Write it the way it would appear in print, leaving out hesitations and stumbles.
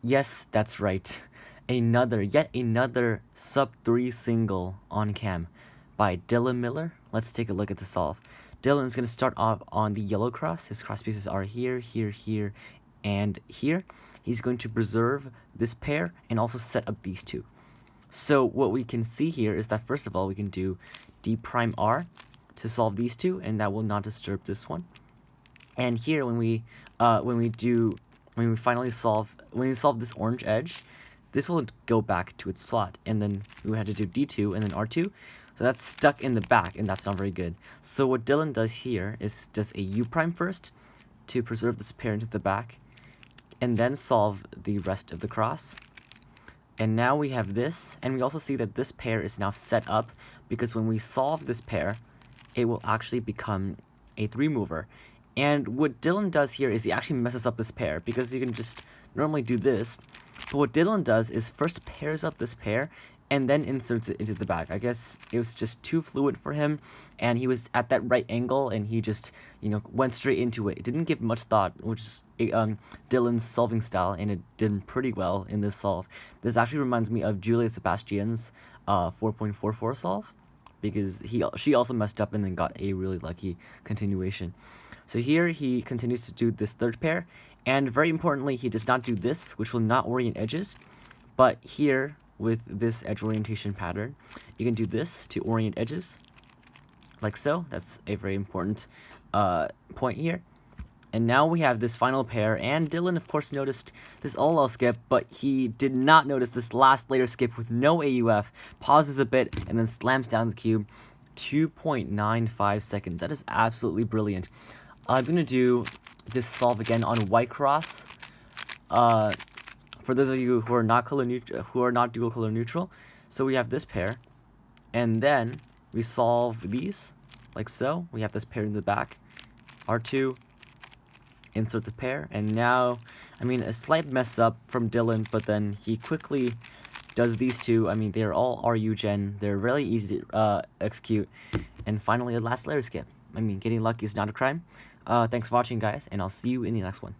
Yes, that's right. Yet another sub 3 single on cam by Dylan Miller. Let's take a look at the solve. Dylan's going to start off on the yellow cross. His cross pieces are here, here, here, and here. He's going to preserve this pair and also set up these two. So what we can see here is that first of all we can do D prime R to solve these two, and that will not disturb this one. And here when we finally solve this orange edge, this will go back to its slot, and then we have to do D2 and then R2. So that's stuck in the back, and that's not very good. So what Dylan does here is does a U prime first to preserve this pair into the back, and then solve the rest of the cross. And now we have this, and we also see that this pair is now set up, because when we solve this pair, it will actually become a 3-mover. And what Dylan does here is he actually messes up this pair, because you can just normally do this. But what Dylan does is first pairs up this pair, and then inserts it into the back. I guess it was just too fluid for him, and he was at that right angle, and he just, went straight into it. It didn't give much thought, which is Dylan's solving style, and it did pretty well in this solve. This actually reminds me of Julia Sebastian's 4.44 solve, because she also messed up and then got a really lucky continuation. So here he continues to do this third pair, and very importantly, he does not do this, which will not orient edges, but here, with this edge orientation pattern, you can do this to orient edges, like so. That's a very important point here. And now we have this final pair, and Dylan, of course, noticed this all-out skip, but he did not notice this last layer skip with no AUF, pauses a bit, and then slams down the cube. 2.95 seconds. That is absolutely brilliant. I'm going to do this solve again on white cross. For those of you who are not dual color neutral, so we have this pair, and then we solve these like so. We have this pair in the back, R2, insert the pair, and now, a slight mess up from Dylan, but then he quickly does these two. They're all RU gen. They're really easy to execute, and finally a last layer skip. Getting lucky is not a crime. Thanks for watching, guys, and I'll see you in the next one.